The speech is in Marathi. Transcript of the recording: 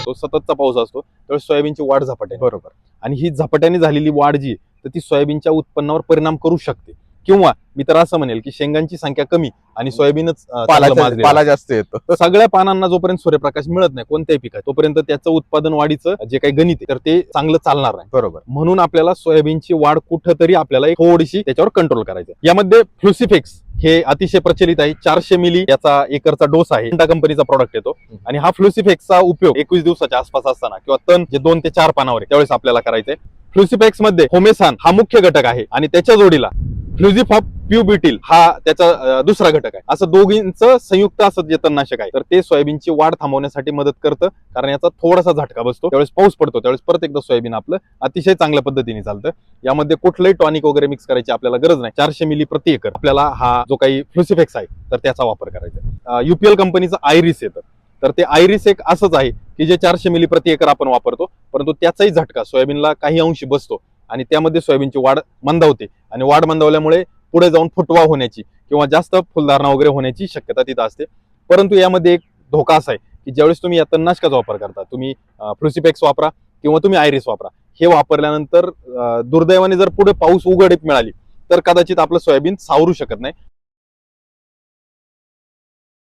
तो सततचा पाऊस असतो त्यावेळेस सोयाबीनची वाढ झपाट्याने. बरोबर. आणि ही झपाट्याने झालेली वाढ जी तर ती सोयाबीनच्या उत्पन्नावर परिणाम करू शकते. किंवा मी तर असं म्हणेल की शेंगांची संख्या कमी आणि सोयाबीनच चांगलं माजलेलं पाला जास्त येतो. सगळ्या पानांना जोपर्यंत सूर्यप्रकाश मिळत नाही कोणत्याही पिकात तोपर्यंत त्याचं उत्पादन वाढीचं जे काही गणित आहे तर ते चांगलं चालणार नाही. बरोबर. म्हणून आपल्याला सोयाबीनची वाढ कुठंतरी आपल्याला थोडीशी त्याच्यावर कंट्रोल करायचं. यामध्ये फ्लुसिफेक्स हे अतिशय प्रचलित आहे. 400 मिली याचा एकरचा डोस आहे. कंपनीचा प्रॉडक्ट येतो आणि हा फ्लुसिफेक्सचा उपयोग 21 दिवसाच्या आसपास असताना किंवा तण जे 2 ते 4 पानावर आहे त्यावेळेस आपल्याला करायचंय. फ्लुसिफेक्स मध्ये होमेसान हा मुख्य घटक आहे आणि त्याच्या जोडीला फ्लुझिफॉप प्युबिटिल हा त्याचा दुसरा घटक आहे. असं दोघींचं संयुक्त असं जे तणनाशक आहे तर ते सोयाबीनची वाढ थांबवण्यासाठी मदत करतं. कारण याचा थोडासा झटका बसतो त्यावेळेस पाऊस पडतो त्यावेळेस परत एकदा सोयाबीन आपलं अतिशय चांगल्या पद्धतीने चालतं. यामध्ये कुठलंही टॉनिक वगैरे मिक्स करायची आपल्याला गरज नाही. 400 मिली प्रति एकर आपल्याला हा जो काही फ्लुसिफेक्स आहे तर त्याचा वापर करायचा. युपीएल कंपनीचं आयरिस येतं तर ते आयरिस एक असंच आहे की जे 400 मिली प्रति एकर आपण वापरतो परंतु त्याचाही झटका सोयाबीनला काही अंशी बसतो आणि त्यामध्ये सोयाबीनची वाढ मंदावते आणि वाढ मंदावल्यामुळे पुढे जाऊन फुटवा होण्याची किंवा जास्त फुलधारणा वगैरे होण्याची शक्यता तिथं असते. परंतु यामध्ये एक धोका असा आहे की ज्यावेळेस तुम्ही या तणनाशकाचा वापर करता तुम्ही फ्लुसिफेक्स वापरा किंवा तुम्ही आयरिस वापरा. हे वापरल्यानंतर दुर्दैवाने जर पुढे पाऊस उघडीप मिळाली तर कदाचित आपलं सोयाबीन सावरू शकत नाही.